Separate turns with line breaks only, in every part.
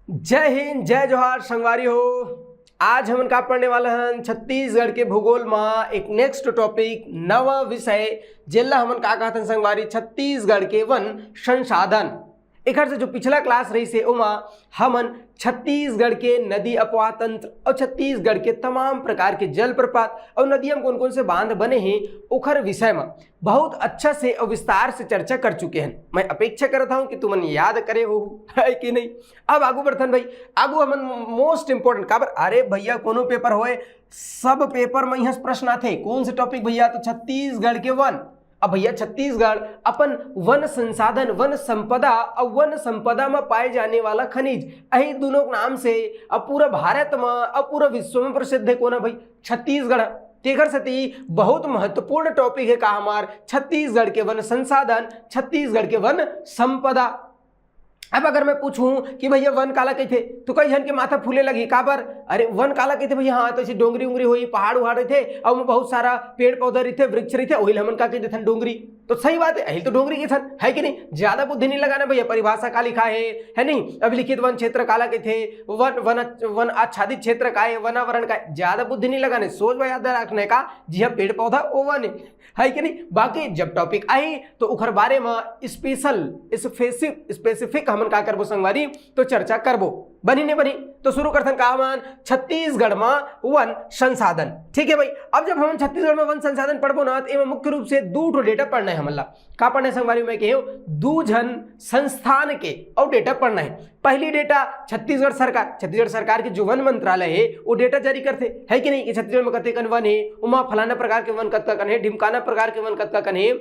जय हिंद जय जोहार संगवारी हो। आज हमन का पढ़ने वाला हन छत्तीसगढ़ के भूगोल में एक नेक्स्ट टॉपिक नवा विषय जेला हमन का कहते हैं संगवारी छत्तीसगढ़ के वन संसाधन। एक से जो पिछला क्लास रही से ओमा हमन छत्तीसगढ़ के नदी अपवाह तंत्र और छत्तीसगढ़ के तमाम प्रकार के जल प्रपात और नदियों में कौन कौन से बांध बने हैं ओखर विषय में बहुत अच्छा से और विस्तार से चर्चा कर चुके हैं। मैं अपेक्षा करता हूं कि तुमन याद करे हो है कि नहीं। अब आगू बढ़थन भाई, आगू हमन मोस्ट इंपोर्टेंट काबर अरे भैया कोनो पेपर होए सब पेपर में यहाँ प्रश्न आते कौन से टॉपिक भैया तो छत्तीसगढ़ के वन। अब भैया छत्तीसगढ़ अपन वन संसाधन वन संपदा और वन संपदा में पाए जाने वाला खनिज यही दोनों नाम से अब पूरा भारत में अब पूरा विश्व में प्रसिद्ध है कौन है भाई छत्तीसगढ़। तेगर सती बहुत महत्वपूर्ण टॉपिक है का हमार छत्तीसगढ़ के वन संसाधन छत्तीसगढ़ के वन संपदा। अब अगर मैं पूछूं कि भैया वन काला कहते तो कई जन के माथा फूले लगी काबर अरे वन काला कहते भैया हाँ तो ऐसे डोंगरी उंगरी हुई पहाड़ उहाड़ रहते और बहुत सारा पेड़ पौधा रहते वृक्ष रहते वही हमन का कहते डोंगरी। तो सही बात है यही तो डोंगरी के थन है कि नहीं। ज्यादा बुद्धि नहीं लगाना भैया, परिभाषा का लिखा है नहीं। अभिलिखित वन क्षेत्र काला कहते वन वन वन आच्छादित क्षेत्र का है वनावरण का ज्यादा बुद्धि नहीं लगाने सोच में याद रखने का जी हाँ पेड़ पौधा वो वन है कि नहीं। बाकी जब टॉपिक आई तो उखर बारे में स्पेसिफिक हमन का करबो संगवारी तो चर्चा करबो बनी ने बनी। तो शुरू करथन का हमन छत्तीसगढ़ में वन संसाधन। ठीक है भाई, अब जब हम छत्तीसगढ़ में वन संसाधन पढ़बो ना तो मुख्य रूप से दो डेटा पढ़ना है हमला का पढ़ना है संगवारी में कहो दो जन संस्थान के और डेटा पढ़ना है। पहली डेटा छत्तीसगढ़ सरकार के जो वन मंत्रालय है वो डेटा जारी करते है कि नहीं कि छत्तीसगढ़ में कते कन वन है उमा फलाना प्रकार के वन कतका कन है ढिमकाना प्रकार के वन कतका कन है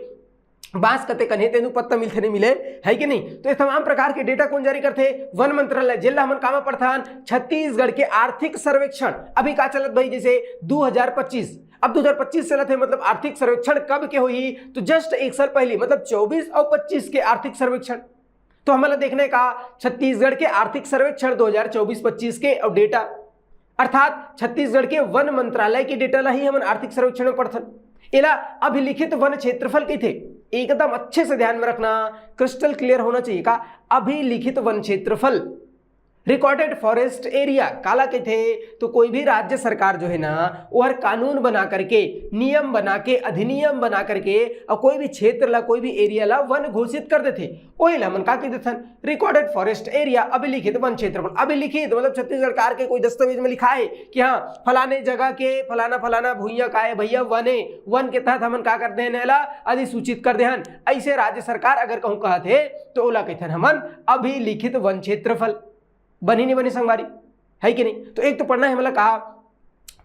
बांस कते कन्हे तेनु पत्ता मिलते नहीं मिले है कि नहीं। तो ये तमाम प्रकार के डेटा कौन जारी करते वन मंत्रालय जिला हमन कामा पढ़थान छत्तीसगढ़ के आर्थिक सर्वेक्षण। अभी का चलत भाई जैसे 2025 अब 2025 चलत है मतलब आर्थिक सर्वेक्षण कब के हुई तो जस्ट एक साल पहले मतलब 24 और 25 के आर्थिक सर्वेक्षण। तो हमारा देखने का छत्तीसगढ़ के आर्थिक सर्वेक्षण 2024-25 के और डेटा अर्थात छत्तीसगढ़ के वन मंत्रालय के डेटा ला ही हम आर्थिक सर्वेक्षण में पढ़थन। इला अभिलिखित वन क्षेत्रफल के थे एकदम अच्छे से ध्यान में रखना क्रिस्टल क्लियर होना चाहिए का अभिलिखित वन क्षेत्रफल रिकॉर्डेड फॉरेस्ट एरिया काला के थे। तो कोई भी राज्य सरकार जो है ना वो हर कानून बना करके नियम बना के अधिनियम बना करके और कोई भी क्षेत्र ला कोई भी एरिया ला वन घोषित कर देते वही ला मन का कहते थे रिकॉर्डेड फॉरेस्ट एरिया अभिलिखित वन क्षेत्रफल। अभिलिखित मतलब छत्तीसगढ़ सरकार के कोई दस्तावेज में लिखा है कि हाँ फलाने जगह के फलाना फलाना भूइया का है भैया वन के तहत हमन का करते हैं अधिसूचित कर दे। ऐसे राज्य सरकार अगर कहूँ कहते तो ओला कहते हमन अभिलिखित वन क्षेत्रफल बनी नहीं बनी संगवारी है कि नहीं। तो एक तो पढ़ना है मतलब कहा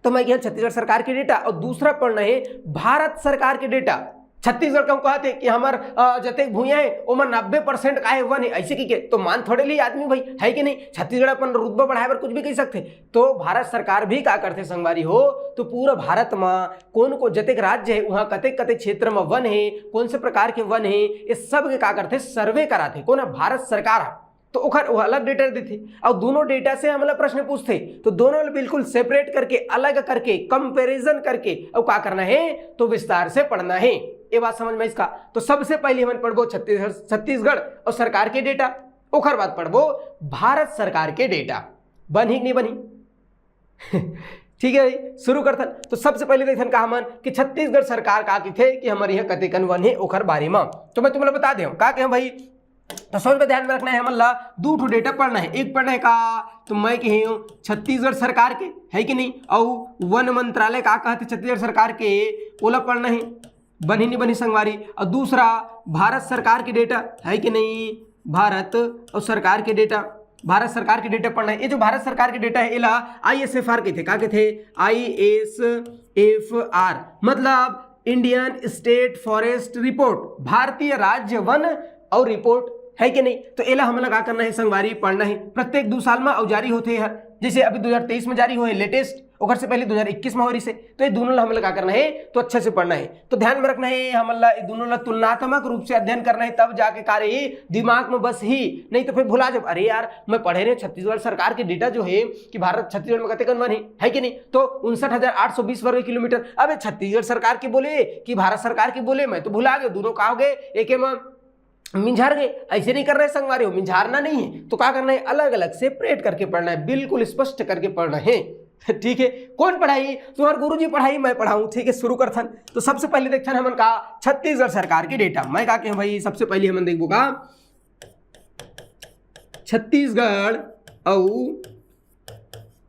तो मैं छत्तीसगढ़ सरकार के डेटा और दूसरा पढ़ना है भारत सरकार के डेटा। छत्तीसगढ़ का कहते कि हमार जते भूया है उमर 90% का है वन है ऐसे की के तो मान थोड़े लिए आदमी भाई है कि नहीं। छत्तीसगढ़ अपन रुतबा बढ़ाए पर कुछ भी कह सकते तो भारत सरकार भी का करते संगवारी हो तो पूरा भारत में कौन को जतेक राज्य है वहाँ कतेक कतेक क्षेत्र में वन है कौन से प्रकार के वन है इस सब के का करते सर्वे कराते कौन भारत सरकार। तो वो अलग डेटा देते और दोनों डेटा से हम प्रश्न पूछते तो दोनों बिल्कुल सेपरेट करके अलग करके कंपैरिजन करके और क्या करना है तो विस्तार से पढ़ना है। ये बात समझ में इसका। तो सबसे पहले हम पढ़बो छत्तीसगढ़ और सरकार के डेटा ओखर बाद पढ़बो भारत सरकार के डेटा बनी नहीं बनी ठीक है भाई शुरू करथन। तो सबसे पहले देखन का हमन कि छत्तीसगढ़ सरकार का थे कि हमारे यहाँ कतेकन वन है ओखर बारे में तो मैं तुम्हें बता दूं का भाई। तो समझ में ध्यान में रखना है हमला दो डेटा पढ़ना है। एक पढ़ना है का तो मैं कही हूँ छत्तीसगढ़ सरकार के है कि नहीं और वन मंत्रालय का कहते छत्तीसगढ़ सरकार के ओला पढ़ना है बनी नहीं बनी संगवारी। और दूसरा भारत सरकार के डेटा है कि नहीं भारत और सरकार के डेटा भारत सरकार के डेटा पढ़ना है। ये जो भारत सरकार के डेटा है इला ISFR के थे का थे ISFR मतलब इंडियन स्टेट फॉरेस्ट रिपोर्ट भारतीय राज्य वन और रिपोर्ट है कि नहीं। तो एला हम लगा करना है संगवारी पढ़ना है प्रत्येक 2 साल में जारी होते हैं जैसे अभी 2023 में जारी हुए लेटेस्ट और से पहले 2021 में हो रही से तो ये दोनों हम लगा करना है तो अच्छे से पढ़ना है। तो ध्यान में रखना है हमला दोनों तुलनात्मक रूप से अध्ययन करना है तब जाके कार्य दिमाग में बस ही नहीं तो फिर भुला जब अरे यार मैं पढ़े रहे छत्तीसगढ़ सरकार के डेटा जो है कि भारत छत्तीसगढ़ में कतेकन वन है कि नहीं तो 59,820 वर्ग किलोमीटर। अब छत्तीसगढ़ सरकार के बोले कि भारत सरकार के बोले मैं तो भुला गया दोनों का हो गए एक में मिंझार गए, ऐसे नहीं कर रहे संगवारी हो, मिंझारना नहीं है, तो क्या करना है, अलग अलग सेपरेट करके पढ़ना है, बिल्कुल स्पष्ट करके पढ़ना है। ठीक है, कौन पढ़ाई, तुम्हारे गुरुजी पढ़ाई, मैं पढ़ाऊं। ठीक है, शुरू करथन। तो सबसे पहले देखथन हमन का छत्तीसगढ़ सरकार के डेटा। मैं कहा कि भाई सबसे पहले हमन देखबो का छत्तीसगढ़ और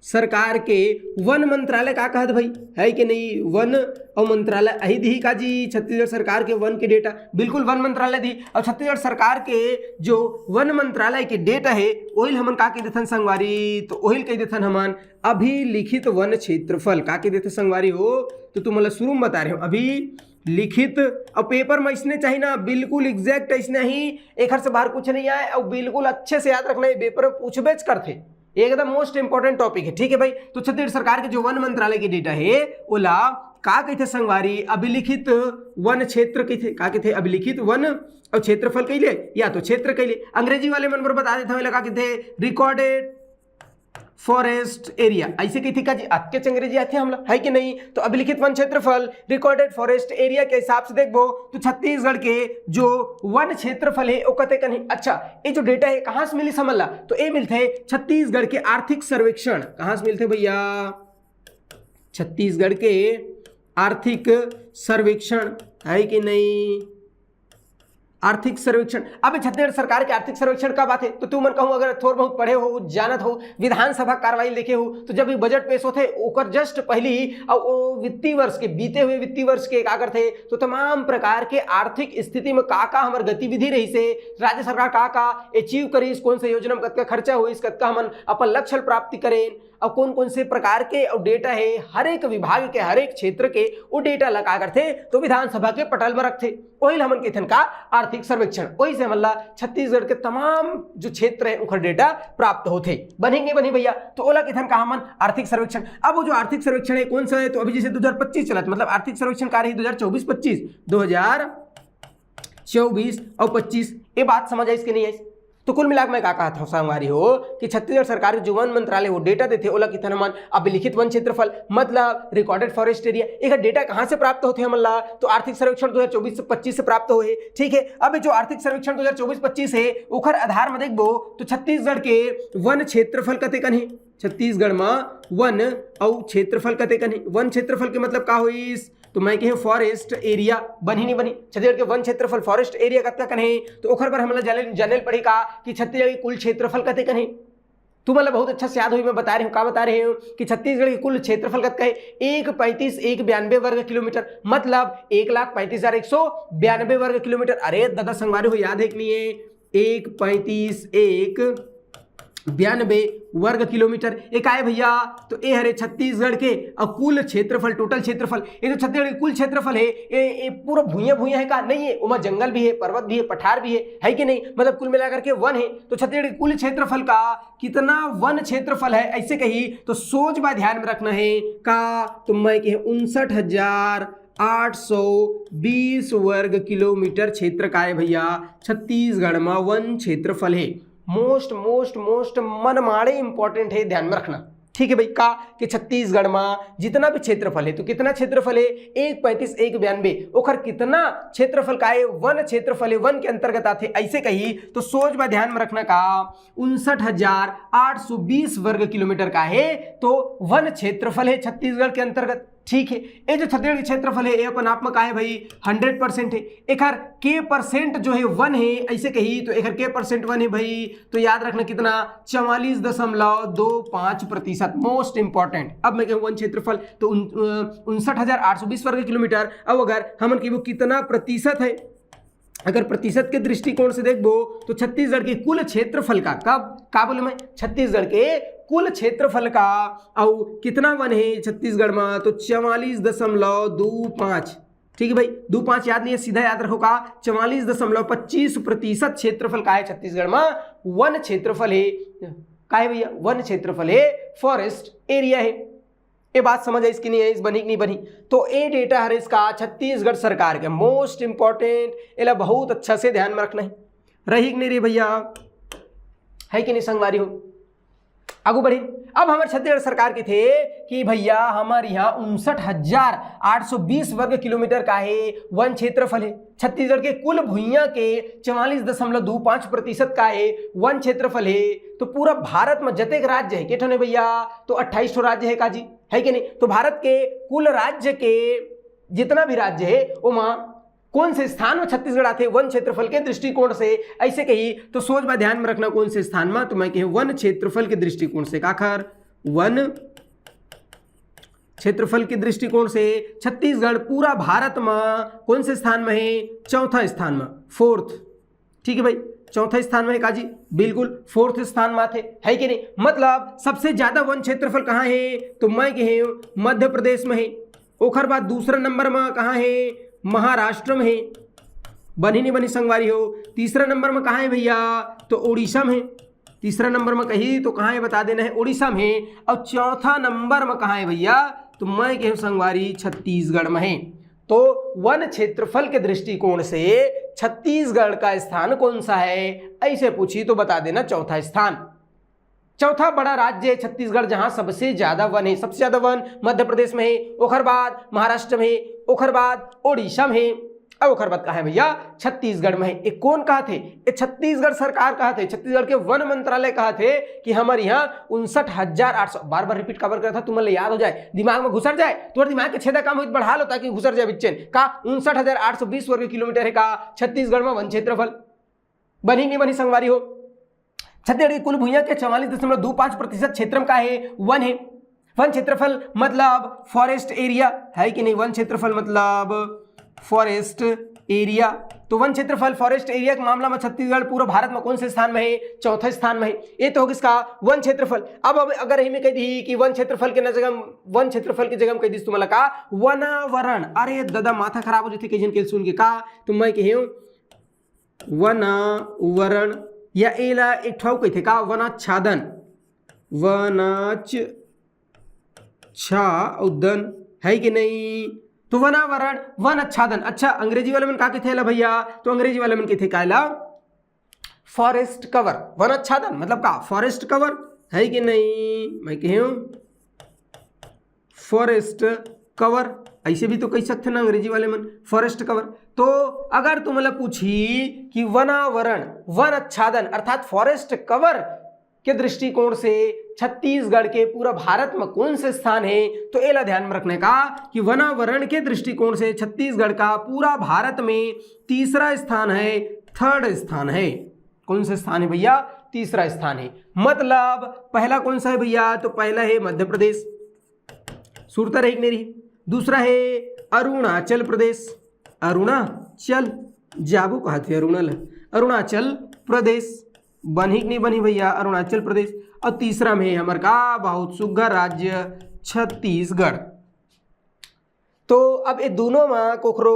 सरकार के वन मंत्रालय का कहत भाई, है कि नहीं, वन और मंत्रालय अही दी का जी, छत्तीसगढ़ सरकार के वन के डेटा, बिल्कुल वन मंत्रालय दी। और छत्तीसगढ़ सरकार के जो वन मंत्रालय के डेटा है वही हमन का कह देथन संगवारी, तो वही कह देथन हमन अभिलिखित वन क्षेत्रफल। का कह देथे संगवारी हो, तो तुम मतलब शुरू में बता रहे हो अभी लिखित। और पेपर में इसने चाहिए ना बिल्कुल एग्जैक्ट ऐसने ही, एक से बाहर कुछ नहीं आए, और बिल्कुल अच्छे से याद रखना है, पेपर में पूछबेच करते, एकदम मोस्ट इंपॉर्टेंट टॉपिक है। ठीक है भाई, तो छत्तीसगढ़ सरकार के जो वन मंत्रालय के डेटा है ओला का कहते संगवारी अभिलिखित वन क्षेत्र कहते, का कहते अभिलिखित वन और क्षेत्रफल कहले, या तो क्षेत्र कहले। अंग्रेजी वाले मन पर बता देते हैं, का कहते रिकॉर्डेड फॉरेस्ट एरिया, ऐसे कहती का जी, आज के अंग्रेजी आती है हम लोग, है कि नहीं। तो अभिलिखित वन क्षेत्रफल रिकॉर्डेड फॉरेस्ट एरिया के हिसाब से देखो तो छत्तीसगढ़ के जो वन क्षेत्रफल है वो कते कहीं। अच्छा, ये जो डेटा है कहाँ से मिली समझ ला, तो ये मिलते है छत्तीसगढ़ के आर्थिक सर्वेक्षण। कहाँ से मिलते भैया, छत्तीसगढ़ के आर्थिक सर्वेक्षण, है कि नहीं, आर्थिक सर्वेक्षण। अब छत्तीसगढ़ सरकार के आर्थिक सर्वेक्षण का बात है, तो तुम मन कहूँ अगर थोड़ा बहुत पढ़े हो, जानत हो, विधानसभा कार्रवाई लिखे हो, तो जब भी बजट पेश होते ओकर जस्ट पहले ही और वित्तीय वर्ष के, बीते हुए वित्तीय वर्ष के का करते, तो तमाम प्रकार के आर्थिक स्थिति में का हमार गतिविधि रही से, राज्य सरकार का अचीव करी, कौन से योजना में कतका खर्चा हुई, कतका हमन अपन लक्ष्य प्राप्ति करें, और कौन कौन से प्रकार के और डेटा है हर एक विभाग के, हर एक क्षेत्र के वो डेटा लगा करते, तो विधानसभा के पटल में रखते, वही हमन कहथन का आर्थिक सर्वेक्षण। वही से हमला छत्तीसगढ़ के तमाम जो क्षेत्र है उनका डेटा प्राप्त होते, बनेंगे बनी भैया, तो ओला कहथन का हमन आर्थिक सर्वेक्षण। अब वो जो आर्थिक सर्वेक्षण है कौन सा है, तो अभी जैसे 2025 चला, मतलब आर्थिक सर्वेक्षण कार्य 2024-25, 2024 और 25, ये बात समझ आई इसके नहीं आई। तो कुल मिलाकर मैं क्या कहा था संगवारी हो कि छत्तीसगढ़ सरकार के जो वन मंत्रालय वो डेटा देते ओला कितना मन अभिलिखित वन क्षेत्रफल, मतलब रिकॉर्डेड फॉरेस्ट एरिया, एक डेटा कहां से प्राप्त होते हैं हमला, तो आर्थिक सर्वेक्षण 2024 से 25 से प्राप्त हुए। ठीक है, अब जो आर्थिक सर्वेक्षण 2024-25 है उखर आधार में देखबो तो छत्तीसगढ़ के वन क्षेत्रफल कते कन है, छत्तीसगढ़ में वन और क्षेत्रफल कते कन है, वन क्षेत्रफल के मतलब का हुई, तो मैं कहे फॉरेस्ट एरिया बनी नहीं बनी, छत्तीसगढ़ के वन क्षेत्रफल फॉरेस्ट एरिया कतका कन है, तो ओखर पर हमला जनरल पढ़ी का कि छत्तीसगढ़ के कुल क्षेत्रफल कते कन है। तुम मतलब बहुत अच्छा से याद हुई, मैं बता रही हूँ, क्या बता रहे हो कि छत्तीसगढ़ के कुल क्षेत्रफल कतका है, 135,192 वर्ग किलोमीटर, मतलब 1,35,192 वर्ग किलोमीटर। अरे दादा संगवारी हो याद है कि नहीं है, 135,192 वर्ग किलोमीटर एक आए भैया, तो ये हरे छत्तीसगढ़ के और कुल क्षेत्रफल, टोटल क्षेत्रफल, ये जो छत्तीसगढ़ के कुल क्षेत्रफल है ये पूरा भूया भूया है का नहीं है, उमा जंगल भी है, पर्वत भी है, पठार भी है कि नहीं, मतलब कुल मिलाकर के वन है। तो छत्तीसगढ़ के कुल क्षेत्रफल का कितना वन क्षेत्रफल है ऐसे कही, तो सोच बा ध्यान में रखना है का, तो मैं कहे 59,820 वर्ग किलोमीटर क्षेत्र का है भैया छत्तीसगढ़ में वन क्षेत्रफल है। मोस्ट मोस्ट मोस्ट मनमाड़े इंपॉर्टेंट है, ध्यान में रखना। ठीक है भाई, का कि छत्तीसगढ़ में जितना भी क्षेत्रफल है, तो कितना क्षेत्रफल है 135,192, ओखर कितना क्षेत्रफल का है, वन क्षेत्रफल है, वन के अंतर्गत आते ऐसे कही, तो सोच में ध्यान में रखना का 59,820 वर्ग किलोमीटर का है, तो वन क्षेत्रफल है छत्तीसगढ़ के अंतर्गत। ठीक है, ये जो छत्तीसगढ़ के क्षेत्रफल है ये अपन आप में का है भाई 100% है, एकर के परसेंट जो है वन है ऐसे कही, तो एकर के परसेंट वन है भाई, तो याद रखना कितना 44.25%, मोस्ट इंपॉर्टेंट। अब मैं कहूँ वन क्षेत्रफल तो 59,820 वर्ग किलोमीटर। अब अगर हम कितना प्रतिशत है, अगर प्रतिशत के दृष्टिकोण से देखो तो छत्तीसगढ़ के कुल क्षेत्रफल का, कब का बोले मैं, छत्तीसगढ़ के कुल क्षेत्रफल का और कितना वन है छत्तीसगढ़ में, तो 44.25। ठीक है भाई, 25 याद नहीं है, सीधा याद रखो का 44.25% क्षेत्रफल का है छत्तीसगढ़ में, वन क्षेत्रफल है, का है भैया वन क्षेत्रफल है, फॉरेस्ट एरिया है। ये बात समझ आई इसकी नहीं है, इस बनी कि नहीं बनी, तो ये डेटा है इसका छत्तीसगढ़ सरकार के मोस्ट इंपॉर्टेंट, इला बहुत अच्छा से ध्यान में रखना है, रही कि नहीं रही भैया, है कि नहीं संगवारी हो। आगू बढ़े, अब हमारे छत्तीसगढ़ सरकार के थे कि भैया हमारे यहाँ 59,820 वर्ग किलोमीटर का है वन क्षेत्रफल है। छत्तीसगढ़ के कुल भूइयां के 44.25% का है वन क्षेत्रफल है। तो पूरा भारत में जतेक राज्य है केठो ने भैया, तो 28 राज्य है काजी, है कि नहीं। तो भारत के कुल राज्य के जितना भी राज्य है वो माँ कौन से स्थान में छत्तीसगढ़ आते वन क्षेत्रफल के दृष्टिकोण से, ऐसे कही तो सोच बा ध्यान में रखना कौन से स्थान में, तो मैं कही वन क्षेत्रफल के दृष्टिकोण से, काखर वन क्षेत्रफल के दृष्टिकोण से छत्तीसगढ़ पूरा भारत में कौन से स्थान में है, चौथा स्थान में, फोर्थ। ठीक है भाई, चौथा स्थान में है काजी, बिल्कुल फोर्थ स्थान में थे, है कि नहीं। मतलब सबसे ज्यादा वन क्षेत्रफल कहाँ है, तो मैं कहे मध्य प्रदेश में है। ओखर बाद दूसरा नंबर में कहाँ है, महाराष्ट्र में है, बनी नहीं बनी संगवारी हो। तीसरा नंबर में कहाँ है भैया, तो उड़ीसा में है। तीसरा नंबर में कही तो कहाँ है बता देना है, उड़ीसा में। और चौथा नंबर में कहाँ है भैया, तो मैं कहूँ संगवारी छत्तीसगढ़ में है। तो वन क्षेत्रफल के दृष्टिकोण से छत्तीसगढ़ का स्थान कौन सा है, ऐसे पूछी तो बता देना चौथा स्थान। चौथा बड़ा राज्य है छत्तीसगढ़, जहां सबसे ज्यादा वन है। सबसे ज्यादा वन मध्य प्रदेश में है, ओखर बाद महाराष्ट्र में है, ओखर बाद ओडिशा में है, और ओखर बाद कहा है भैया छत्तीसगढ़ में है। एक कौन कहा थे, ये छत्तीसगढ़ सरकार कहा थे, छत्तीसगढ़ के वन मंत्रालय कहा थे कि हमारे यहाँ 59,800, बार बार रिपीट कवर करा था, तुम्हें याद हो जाए, दिमाग में घुसर जाए, तुम्हारे दिमाग के छेदा काम हो बढ़ा लो ताकि घुसर जाए बिच्चन का 59,820 वर्ग किलोमीटर है का छत्तीसगढ़ में वन क्षेत्रफल। बनी नहीं बनी संगवारी हो। छत्तीसगढ़ की कुल भूइयां के 44.25% क्षेत्र का है वन है। वन क्षेत्रफल मतलब फॉरेस्ट एरिया, है कि नहीं। वन क्षेत्रफल मतलब फॉरेस्ट एरिया। तो वन क्षेत्रफल फॉरेस्ट एरिया के मामला में छत्तीसगढ़ पूरा भारत में कौन से स्थान में है, चौथा स्थान में है। ये तो होगा इसका वन क्षेत्रफल। अब अगर यही में कह दी कि वन क्षेत्रफल के जगह, वन क्षेत्रफल की जगह में कह दी तुम्हारा का वनावरण, अरे दादा माथा खराब हो जाती कई जन के सुन के का, तो मैं कहूँ वनावरण या एला एक ठो कहते का वनाच्छादन, वनाच्छादन, है कि नहीं। तो वनावरण वन आच्छादन। अच्छा अंग्रेजी वाले में का कहते हैं भैया, तो अंग्रेजी वाले में कहते काला फॉरेस्ट कवर। वन आच्छादन मतलब का फॉरेस्ट कवर, है कि नहीं। मैं कहूँ फॉरेस्ट कवर, ऐसे भी तो कह सकते ना अंग्रेजी वाले में फॉरेस्ट कवर। तो अगर तुम मतलब पूछी कि वनावरण वन आच्छादन अर्थात फॉरेस्ट कवर के दृष्टिकोण से छत्तीसगढ़ के पूरा भारत में कौन से स्थान है, तो एला ध्यान में रखने का कि वनावरण के दृष्टिकोण से छत्तीसगढ़ का पूरा भारत में तीसरा स्थान है, थर्ड स्थान है। कौन सा स्थान है भैया, तीसरा स्थान है। मतलब पहला कौन सा है भैया, तो पहला है मध्य प्रदेश, सुरता रही मेरी। दूसरा है अरुणाचल प्रदेश, अरुणाचल जाबू कहा थे, अरुणाचल प्रदेश, बनी नहीं बनी भैया अरुणाचल प्रदेश। और तीसरा में हमारे का बहुत सुघर राज्य छत्तीसगढ़। तो अब ये दोनों में कोखरो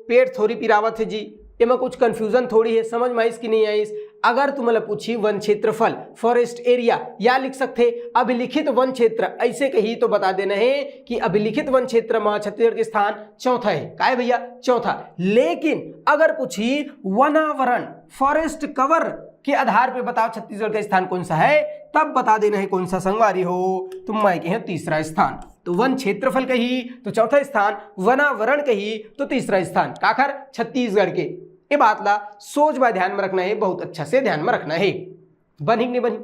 पेट थोड़ी पिरावत है जी, इनमें कुछ कंफ्यूजन थोड़ी है, समझ में आइस कि नहीं आइस। अगर तुम्हें पूछी वन क्षेत्रफल फॉरेस्ट एरिया, या लिख सकते अभिलिखित वन क्षेत्र, ऐसे कही तो बता देना है कि अभिलिखित वन क्षेत्र में छत्तीसगढ़ के स्थान चौथा है। का है भैया, चौथा। लेकिन अगर पूछी वनावरण फॉरेस्ट कवर के आधार पे बताओ छत्तीसगढ़ का स्थान कौन सा है, तब बता देना है कौन सा संगवारी हो, तो मैं कहे तीसरा स्थान। तो वन क्षेत्रफल कही तो चौथा स्थान, वनावरण कही तो तीसरा स्थान, काखर छत्तीसगढ़ के। ये बात ला सोच बा ध्यान में रखना है, बहुत अच्छा से ध्यान में रखना है। बनी नहीं बनी,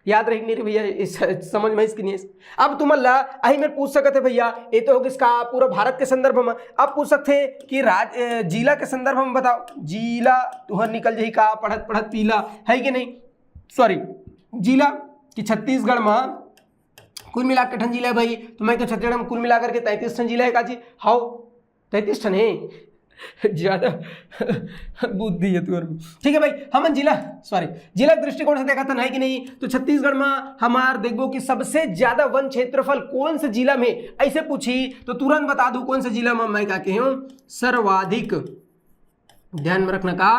याद रही नहीं भैया, समझ में इसकी नहीं। अब तुम अही में पूछ सकते थे भैया, ये तो होगा इसका पूरा भारत के संदर्भ में। अब पूछ सकते कि जिला के संदर्भ में बताओ, जिला तुहर निकल जाही का पढ़त पढ़त पीला, है कि नहीं। सॉरी, जिला कि छत्तीसगढ़ में कुल मिला के ठन जिला है भाई, तो मैं तो छत्तीसगढ़ में कुल मिलाकर के 33 ठन जिला है का जी, हाउ 33 ठन है, ज्यादा बुद्धि है तुअर। ठीक है भाई, हम जिला जिला दृष्टिकोण से देखा था, है कि नहीं। तो छत्तीसगढ़ में हमार देखो कि सबसे ज्यादा वन क्षेत्रफल कौन से जिला में, ऐसे पूछी तो तुरंत बता दूं कौन से जिला में। मैं क्या कहूं, सर्वाधिक, ध्यान में रखना का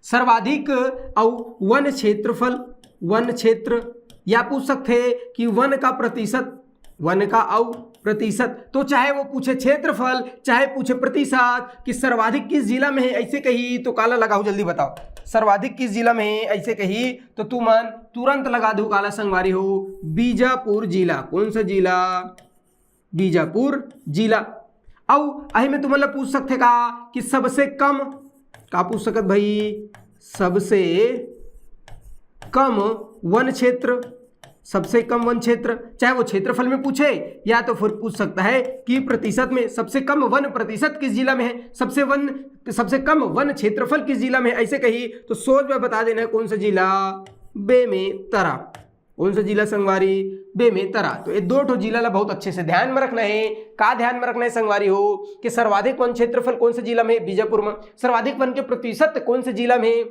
सर्वाधिक और वन क्षेत्रफल, वन क्षेत्र, या पूछ सकते कि वन का प्रतिशत, वन का और प्रतिशत। तो चाहे वो पूछे क्षेत्रफल चाहे पूछे प्रतिशत कि सर्वाधिक किस जिला में है, ऐसे कही तो काला लगाओ, जल्दी बताओ सर्वाधिक किस जिला में है ऐसे कही तो तू मन तुरंत लगा दू काला संगवारी हो बीजापुर जिला। कौन सा जिला? बीजापुर जिला। अब अही में तुम मतलब पूछ सकते का कि सबसे कम का पूछ सकत भाई? सबसे कम वन क्षेत्र, सबसे कम वन क्षेत्र, चाहे वो क्षेत्रफल में पूछे या तो फिर पूछ सकता है कि प्रतिशत में, सबसे कम वन प्रतिशत किस जिला में है, सबसे कम वन क्षेत्रफल किस जिला में है ऐसे कही तो सोच में बता देना है कौन सा जिला? बेमेतरा। कौन सा जिला संगवारी? बेमेतरा। तो ये दो ठो जिला ला बहुत अच्छे से ध्यान में रखना है। का ध्यान में रखना है संगवारी हो कि सर्वाधिक वन क्षेत्रफल कौन से जिला में? बीजापुर में। सर्वाधिक वन के प्रतिशत कौन से जिला में?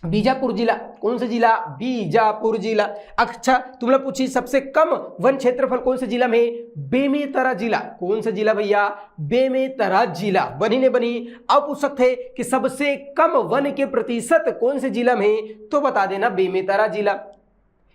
बीजापुर जिला। कौन सा जिला? बीजापुर जिला। अच्छा तुम लोग पूछी सबसे कम वन क्षेत्रफल कौन से जिला में? बेमेतरा जिला। कौन सा जिला भैया? बेमेतरा जिला। बनी ने बनी। अब पूछ सकते कि सबसे कम वन के प्रतिशत कौन से जिला में? तो बता देना बेमेतरा जिला।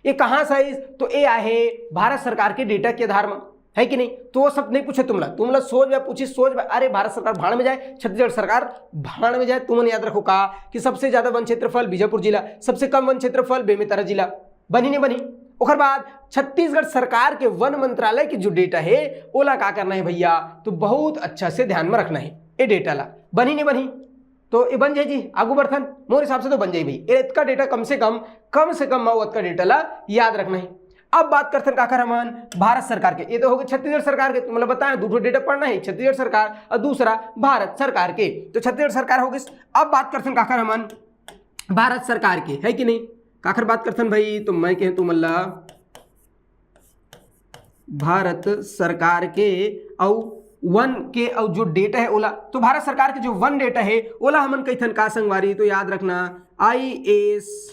ये कहाँ साइज? तो ये आहे भारत सरकार के डेटा के आधार में, है कि नहीं? तो वो सब नहीं पूछे तुमला सोच में पूछी, सोच में अरे भारत सरकार भाड़ में जाए, छत्तीसगढ़ सरकार भाड़ में जाए। तुमने याद रखो का कि सबसे ज्यादा वन क्षेत्रफल बीजापुर जिला, सबसे कम वन क्षेत्रफल बेमेतरा जिला। बनी नहीं बनी? उसके बाद छत्तीसगढ़ सरकार के वन मंत्रालय की जो डेटा है ओला का करना है भैया? तो बहुत अच्छा से ध्यान में रखना है ये डेटा ला। बनी नहीं बनी? तो ये बन जाए जी आगू बढ़थन मोर हिसाब से तो बन जाए भाई। इसका डेटा कम से कम माओवाद का डेटा ला याद रखना है। अब बात करते हैं काकर हमन भारत सरकार के। ये तो हो गए छत्तीसगढ़ सरकार के, मतलब बताएं दो डेटा पढ़ना है, छत्तीसगढ़ सरकार और दूसरा भारत सरकार के। तो छत्तीसगढ़ सरकार हो गई। अब बात करते हैं काकर हमन भारत सरकार के, है कि नहीं? काकर बात करते हैं भाई? तो मैं कह तुम अल्लाह भारत सरकार के और वन के और जो डेटा है ओला, तो भारत सरकार के जो वन डेटा है ओला हमन कैथन का संगवारी? तो याद रखना ISFR